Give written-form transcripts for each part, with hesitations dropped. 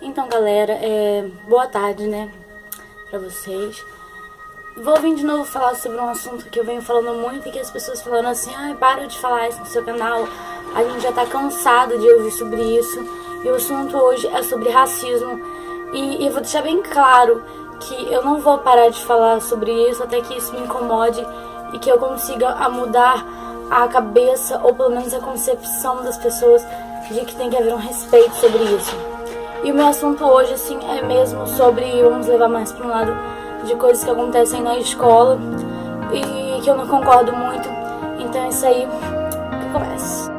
Então, galera, boa tarde, né, pra vocês. Vou vir de novo falar sobre um assunto que eu venho falando muito e que as pessoas falando assim, para de falar isso no seu canal, a gente já tá cansado de ouvir sobre isso. E o assunto hoje é sobre racismo. E eu vou deixar bem claro que eu não vou parar de falar sobre isso até que isso me incomode e que eu consiga mudar a cabeça, ou pelo menos a concepção das pessoas de que tem que haver um respeito sobre isso. E o meu assunto hoje, assim, é mesmo sobre, vamos levar mais para um lado de coisas que acontecem na escola e que eu não concordo muito. Então é isso aí que começa.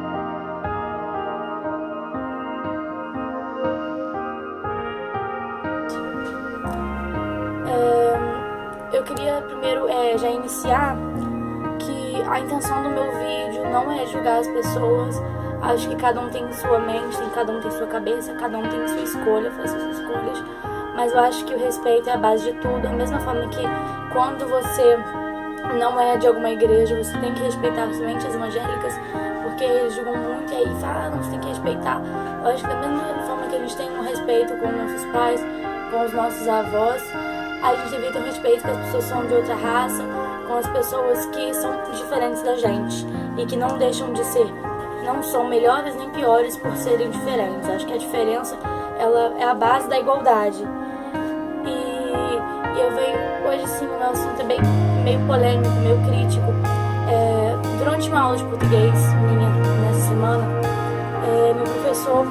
Eu queria primeiro já iniciar que a intenção do meu vídeo não é julgar as pessoas. Acho que cada um tem sua mente, cada um tem sua cabeça, cada um tem sua escolha, faz suas escolhas. Mas eu acho que o respeito é a base de tudo. Da mesma forma que quando você não é de alguma igreja, você tem que respeitar somente as evangélicas, porque eles julgam muito e aí falam, não, você tem que respeitar. Eu acho que da mesma forma que a gente tem um respeito com nossos pais, com os nossos avós, a gente deveria ter um respeito com as pessoas que são de outra raça, com as pessoas que são diferentes da gente e que não deixam de ser, não são melhores nem piores por serem diferentes. Acho que a diferença, ela é a base da igualdade. E eu venho hoje, assim, o meu assunto é bem meio polêmico, meio crítico. Durante uma aula de português minha nessa semana, meu professor,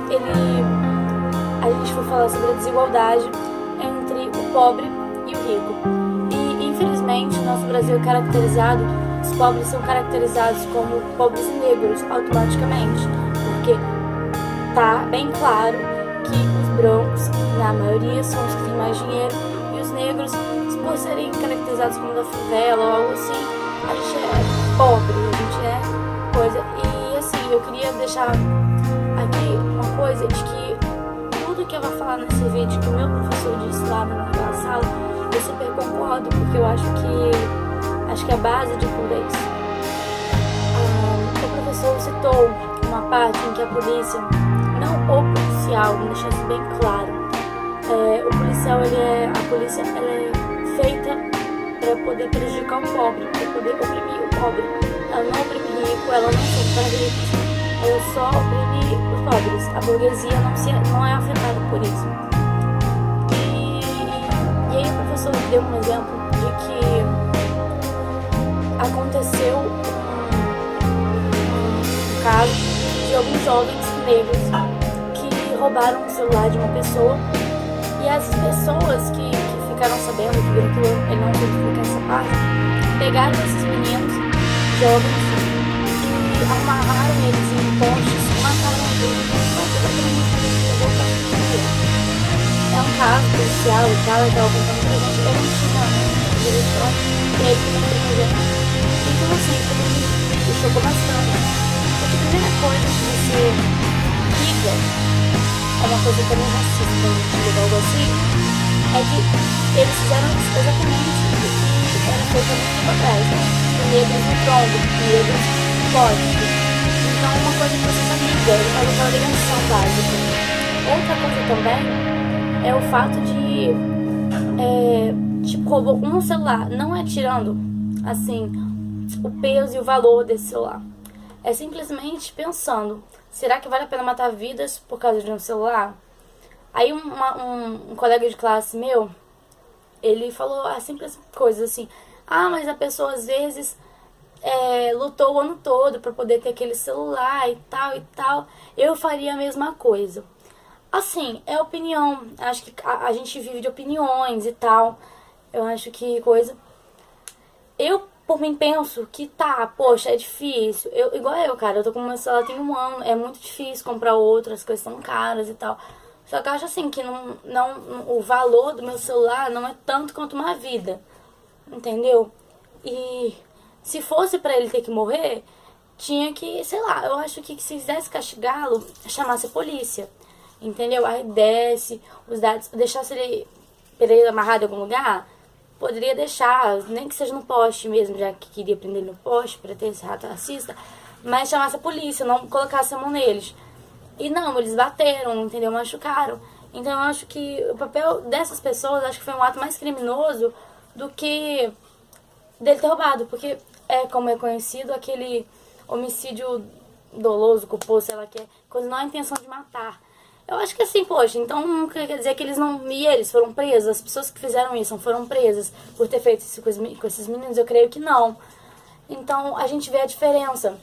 a gente foi falar sobre a desigualdade entre o pobre e o rico. E infelizmente nosso Brasil é caracterizado, os pobres são caracterizados como pobres e negros automaticamente, porque tá bem claro que os brancos, na maioria, são os que têm mais dinheiro, e os negros, por serem caracterizados como da favela ou algo assim, a gente é pobre, a gente é coisa. E assim, eu queria deixar aqui uma coisa de que tudo que eu vou falar nesse vídeo que o meu professor disse lá naquela sala, eu super concordo, porque eu acho que a base de tudo é isso. O professor citou uma parte em que a polícia, não o policial, vou deixar isso bem claro, o policial, a polícia ela é feita para poder prejudicar o pobre, para poder oprimir o pobre. Ela não oprime o rico, ela não serve para ricos, ela só oprime os pobres. A burguesia não é afetada por isso. E aí o professor deu um exemplo de que aconteceu um caso de alguns jovens negros que roubaram o celular de uma pessoa, e as pessoas que ficaram sabendo, que viram aquilo, ele não identifica essa parte, pegaram esses meninos jovens e amarraram eles em postes e mataram eles. É um caso policial e tal, eu estava contando pra gente, eu não tinha direção, e aí ele não tem gente. Então assim, me chocou bastante, porque a primeira coisa que você liga é uma coisa também racista, algo assim, é que eles fizeram exatamente o que era feito há muito tempo atrás, né? Negros no tronco, negros no poste. Então uma coisa que você já liga, ele faz aquela ligação básica. Outra coisa também é o fato de tipo, roubou um celular, não é tirando assim o peso e o valor desse celular, é simplesmente pensando, será que vale a pena matar vidas por causa de um celular? Aí um colega de classe meu, ele falou a simples coisa assim, mas a pessoa às vezes lutou o ano todo para poder ter aquele celular e tal, eu faria a mesma coisa. Assim, é opinião, acho que a gente vive de opiniões e tal, eu acho que coisa... Eu, por mim, penso que poxa, é difícil, igual eu, cara, eu tô com uma celular tem 1 ano, é muito difícil comprar outra, as coisas são caras e tal. Só que eu acho assim que o valor do meu celular não é tanto quanto uma vida, entendeu? E se fosse pra ele ter que morrer, tinha que, sei lá, eu acho que se quisesse castigá-lo, chamasse a polícia, entendeu? Aí desce os dados, deixasse ele amarrado em algum lugar, poderia deixar, nem que seja no poste mesmo, já que queria prender ele no poste pra ter esse rato racista, mas chamasse a polícia, não colocasse a mão neles. E não, eles bateram, entendeu? Machucaram. Então eu acho que o papel dessas pessoas, acho que foi um ato mais criminoso do que dele ter roubado, porque como é conhecido, aquele homicídio doloso, culposo, sei lá que é, quando não há intenção de matar. Eu acho que assim, poxa, então não quer dizer que eles não... E eles foram presos, as pessoas que fizeram isso foram presas por ter feito isso com esses meninos? Eu creio que não. Então a gente vê a diferença.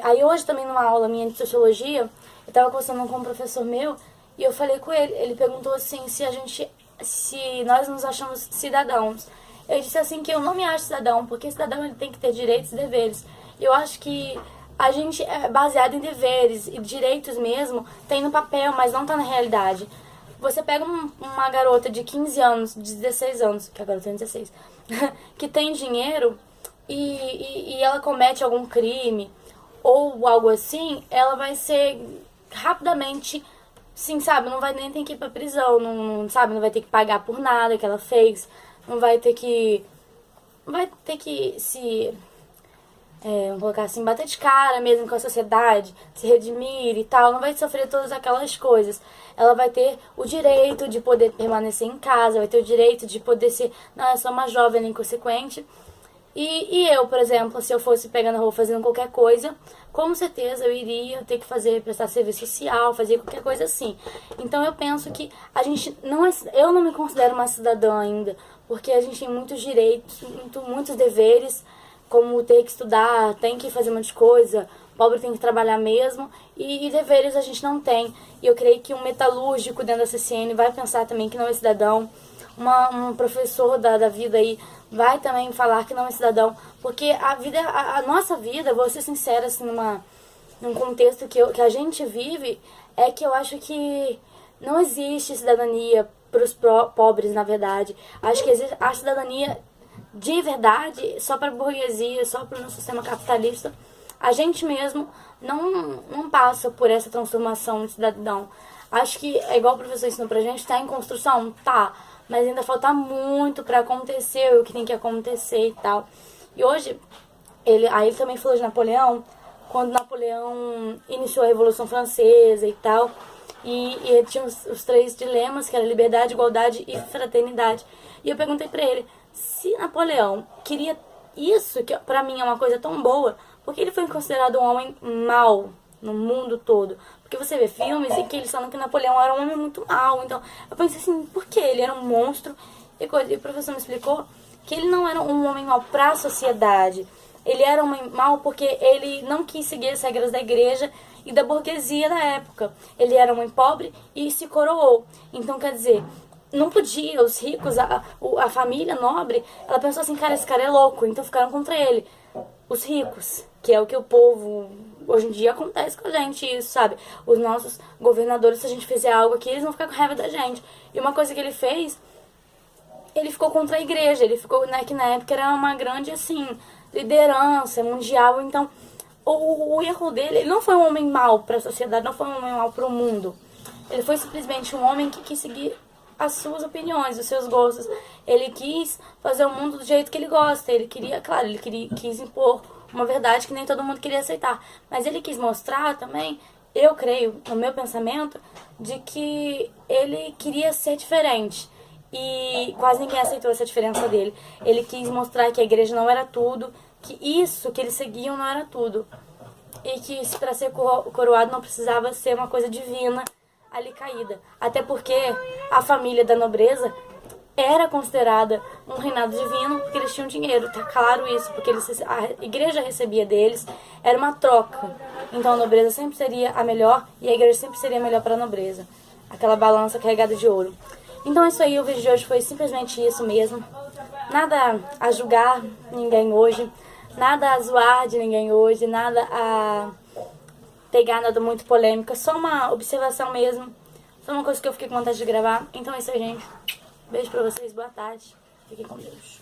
Aí hoje também numa aula minha de sociologia, eu tava conversando com um professor meu e eu falei com ele perguntou assim se nós nos achamos cidadãos. Eu disse assim que eu não me acho cidadão, porque cidadão ele tem que ter direitos e deveres. Eu acho que a gente é baseado em deveres e direitos mesmo, tem no papel, mas não tá na realidade. Você pega uma garota de 15 anos, de 16 anos, que agora tem 16, que tem dinheiro e ela comete algum crime ou algo assim, ela vai ser rapidamente, sim, sabe, não vai nem ter que ir pra prisão, não, sabe, não vai ter que pagar por nada que ela fez, não vai ter que se, vamos colocar assim, bater de cara mesmo com a sociedade, se redimir e tal, não vai sofrer todas aquelas coisas. Ela vai ter o direito de poder permanecer em casa, vai ter o direito de poder ser, não, eu sou uma jovem inconsequente. E eu, por exemplo, se eu fosse pegar na rua fazendo qualquer coisa, com certeza eu iria ter que prestar serviço social, fazer qualquer coisa assim. Então eu penso que a gente não eu não me considero uma cidadã ainda, porque a gente tem muitos direitos, muitos deveres, como ter que estudar, tem que fazer um monte de coisa, pobre tem que trabalhar mesmo, e deveres a gente não tem. E eu creio que um metalúrgico dentro da CCN vai pensar também que não é cidadão, um professor da vida aí vai também falar que não é cidadão, porque a nossa vida, vou ser sincera, assim, num contexto que a gente vive, é que eu acho que não existe cidadania para os pobres, na verdade. Acho que existe a cidadania de verdade só para a burguesia, só para o nosso sistema capitalista. A gente mesmo não passa por essa transformação de cidadão. Acho que, é igual o professor ensinou pra gente, tá em construção? Tá. Mas ainda falta muito pra acontecer o que tem que acontecer e tal. E hoje, ele também falou de Napoleão, quando Napoleão iniciou a Revolução Francesa e tal. E ele tinha os 3 dilemas, que era liberdade, igualdade e fraternidade. E eu perguntei pra ele, se Napoleão queria isso, que pra mim é uma coisa tão boa, por que ele foi considerado um homem mau no mundo todo? Porque você vê filmes em que eles falam que Napoleão era um homem muito mau. Então eu pensei assim, por que? Ele era um monstro. E o professor me explicou que ele não era um homem mau pra sociedade. Ele era um homem mau porque ele não quis seguir as regras da igreja e da burguesia da época. Ele era um homem pobre e se coroou. Então, quer dizer, não podia, os ricos, a família nobre, ela pensou assim, cara, esse cara é louco, então ficaram contra ele. Os ricos, que é o que o povo, hoje em dia acontece com a gente isso, sabe? Os nossos governadores, se a gente fizer algo aqui, eles vão ficar com raiva da gente. E uma coisa que ele fez, ele ficou contra a igreja, ele ficou, né, que na época era uma grande, assim, liderança mundial. Então, o erro dele, ele não foi um homem mau para a sociedade, não foi um homem mau para o mundo. Ele foi simplesmente um homem que quis seguir as suas opiniões, os seus gostos. Ele quis fazer o mundo do jeito que ele gosta. Ele queria, claro, quis impor uma verdade que nem todo mundo queria aceitar. Mas ele quis mostrar também, eu creio, no meu pensamento, de que ele queria ser diferente. E quase ninguém aceitou essa diferença dele. Ele quis mostrar que a igreja não era tudo, que isso que eles seguiam não era tudo. E que para ser coroado não precisava ser uma coisa divina ali caída. Até porque a família da nobreza era considerada um reinado divino porque eles tinham dinheiro, tá claro isso, porque a igreja recebia deles, era uma troca. Então a nobreza sempre seria a melhor e a igreja sempre seria a melhor para a nobreza. Aquela balança carregada de ouro. Então é isso aí, o vídeo de hoje foi simplesmente isso mesmo. Nada a julgar ninguém hoje, nada a zoar de ninguém hoje, nada a pegar nada muito polêmica, só uma observação mesmo, só uma coisa que eu fiquei com vontade de gravar. Então é isso aí, gente. Beijo pra vocês, boa tarde, fiquem com Deus.